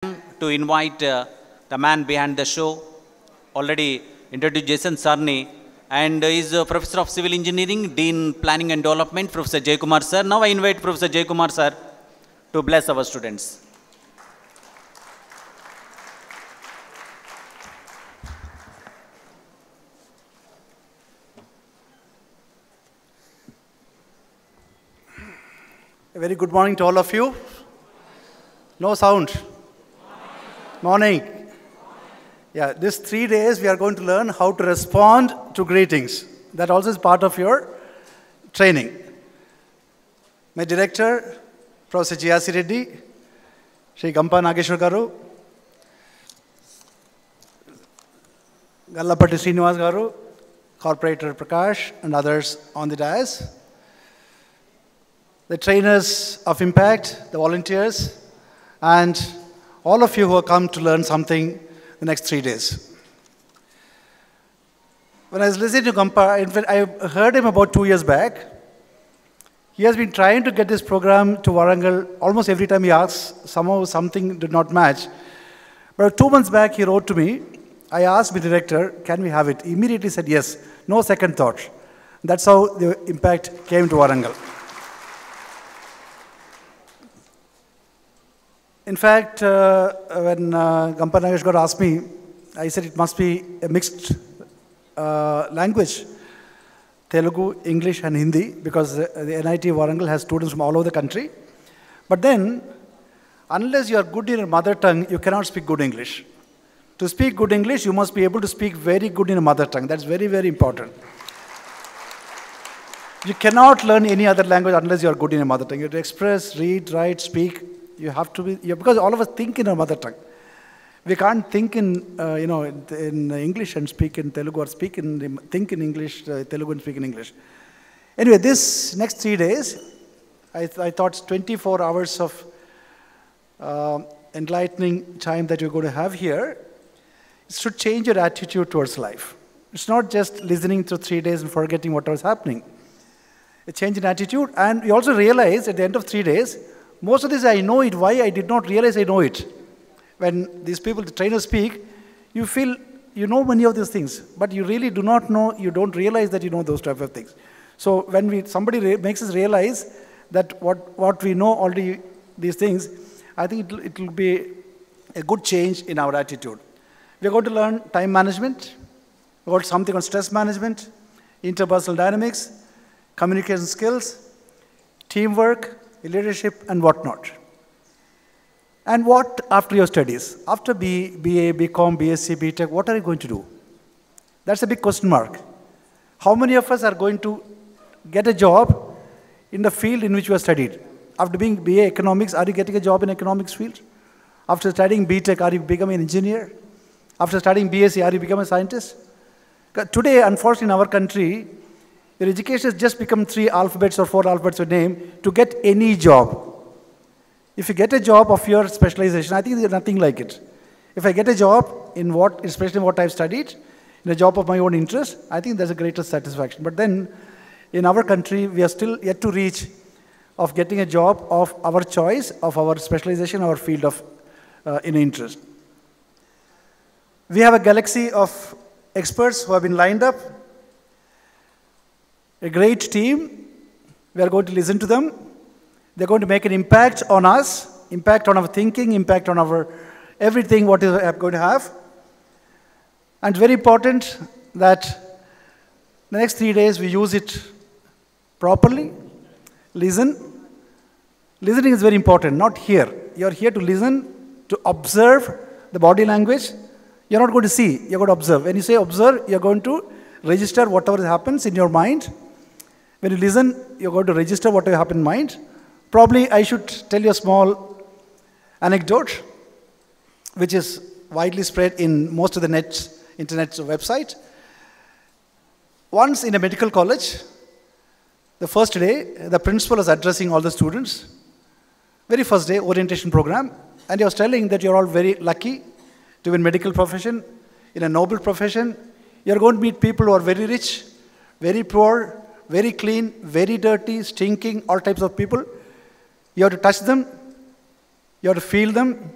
to invite the man behind the show, already introduced Jason Sarni, and is a Professor of Civil Engineering, Dean Planning and Development, Professor Jayakumar sir. Now I invite Professor Jayakumar sir to bless our students. A very good morning to all of you. No sound. Morning. Yeah, these 3 days we are going to learn how to respond to greetings. That also is part of your training. My director, Professor G.R.C. Reddy, Shri Gampa Nageshwar Garu, Gallapatti Srinivas Garu, Corporator Prakash, and others on the dais. The trainers of Impact, the volunteers, and all of you who have come to learn something the next 3 days. When I was listening to Gampa, I heard him about 2 years back. He has been trying to get this program to Warangal. Almost every time he asks, somehow something did not match. But 2 months back, he wrote to me. I asked the director, can we have it? He immediately said yes, no second thought. That's how the Impact came to Warangal. In fact, when Gampa Nageshwar asked me, I said it must be a mixed language, Telugu, English, and Hindi, because the NIT Warangal has students from all over the country. But then, unless you are good in your mother tongue, you cannot speak good English. To speak good English, you must be able to speak very good in your mother tongue. That's very, very important. You cannot learn any other language unless you are good in your mother tongue. You have to express, read, write, speak. You have to be, because all of us think in our mother tongue. We can't think in, in English and speak in Telugu, or think in English, Telugu and speak in English. Anyway, this next 3 days, I thought 24 hours of enlightening time that you're going to have here, it should change your attitude towards life. It's not just listening to 3 days and forgetting what was happening. A change in attitude, and you also realize at the end of 3 days, most of this I know it. Why I did not realize I know it. When these people, the trainers speak, you feel you know many of these things, but you really do not know, you don't realize that you know those type of things. So when somebody makes us realize that what we know already, these things, I think it will be a good change in our attitude. We are going to learn time management, we got something on stress management, interpersonal dynamics, communication skills, teamwork, leadership, and whatnot. And what after your studies? After BA, BCom, BSc, BTech, what are you going to do? That's a big question mark. How many of us are going to get a job in the field in which you have studied? After being BA Economics, are you getting a job in economics field? After studying BTech, are you becoming an engineer? After studying BSc, are you becoming a scientist? Today, unfortunately, in our country, your education has just become 3 alphabets or 4 alphabets of name to get any job. If you get a job of your specialization, I think there's nothing like it. If I get a job in especially what I've studied, in a job of my own interest, I think there's a greater satisfaction. But then, in our country, we are still yet to reach of getting a job of our choice, of our specialization, our field of interest. We have a galaxy of experts who have been lined up. A great team. We are going to listen to them. They're going to make an impact on us, impact on our thinking, impact on our everything what is going to have. And very important that the next 3 days we use it properly. Listen. Listening is very important, not hear. You're here to listen, to observe the body language. You're not going to see, you're going to observe. When you say observe, you're going to register whatever happens in your mind. When you listen, you're going to register whatever happens in mind. Probably I should tell you a small anecdote, which is widely spread in most of the internet website. Once in a medical college, the first day, the principal was addressing all the students. Very first day, orientation program. And he was telling that you're all very lucky to be in medical profession, in a noble profession. You're going to meet people who are very rich, very poor, very clean, very dirty, stinking, all types of people. You have to touch them, you have to feel them,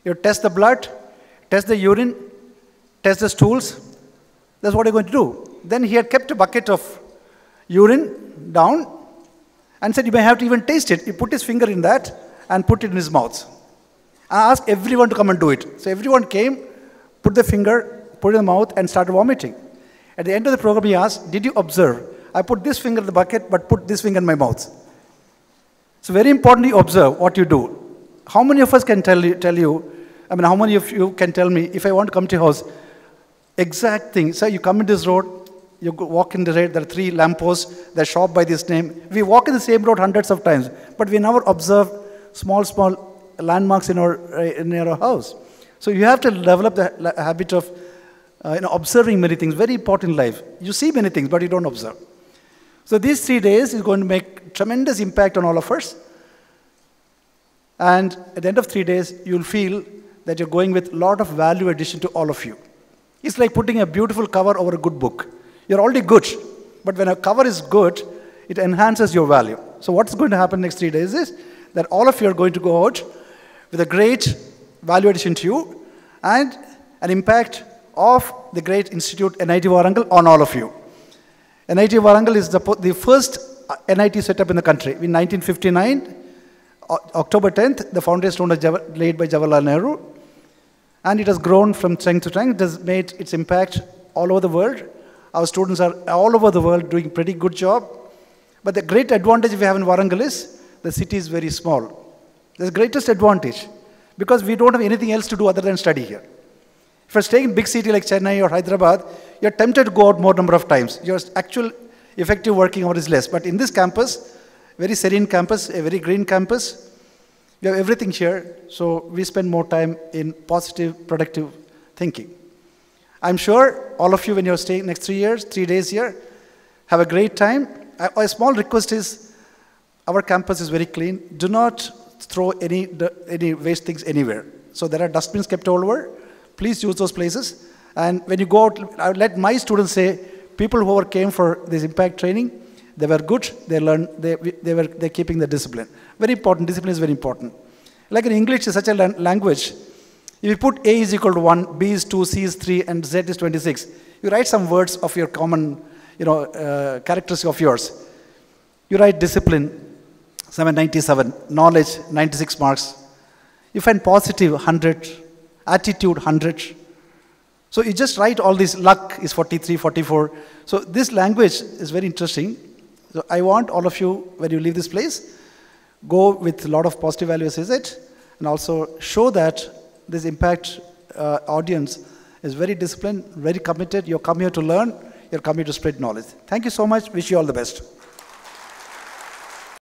you You test the blood, test the urine, test the stools. That's what you're going to do. Then he had kept a bucket of urine down and said, you may have to even taste it. He put his finger in that and put it in his mouth. I asked everyone to come and do it. So everyone came, put the finger, put it in the mouth, and started vomiting. At the end of the program, he asked, did you observe? I put this finger in the bucket, but put this finger in my mouth. So very importantly, observe what you do. How many of us can tell you, how many of you can tell me, if I want to come to your house, exact thing. So you come in this road, you walk in the road, there are 3 lampposts, they're shop by this name. We walk in the same road hundreds of times, but we never observe small landmarks in our house. So you have to develop the habit of observing many things, very important in life. You see many things, but you don't observe. So these 3 days is going to make tremendous impact on all of us. And at the end of 3 days, you'll feel that you're going with a lot of value addition to all of you. It's like putting a beautiful cover over a good book. You're already good, but when a cover is good, it enhances your value. So what's going to happen next 3 days is that all of you are going to go out with a great value addition to you and an impact of the great institute NIT Warangal on all of you. NIT Warangal is the first NIT set up in the country. In 1959, October 10th, the foundation was laid by Jawaharlal Nehru. And it has grown from strength to strength. It has made its impact all over the world. Our students are all over the world doing a pretty good job. But the great advantage we have in Warangal is the city is very small. That's the greatest advantage because we don't have anything else to do other than study here. If you're staying in a big city like Chennai or Hyderabad, you're tempted to go out more number of times. Your actual effective working hour is less. But in this campus, very serene campus, a very green campus, we have everything here. So we spend more time in positive, productive thinking. I'm sure all of you, when you're staying next 3 days here, have a great time. A small request is, our campus is very clean. Do not throw any waste things anywhere. So there are dustbins kept all over. Please use those places. And when you go out, I would let my students say, people who came for this impact training, they were good, they learned, they're keeping the discipline. Very important, discipline is very important. Like in English, it's such a language. If you put A is equal to 1, B is 2, C is 3, and Z is 26, you write some words of your common, characteristics of yours. You write discipline, 797, knowledge, 96 marks. You find positive, 100, attitude, 100. So you just write all this, luck is 43, 44. So this language is very interesting. So I want all of you, when you leave this place, go with a lot of positive values, is it? And also show that this impact audience is very disciplined, very committed. You're come here to learn. You're come here to spread knowledge. Thank you so much. Wish you all the best.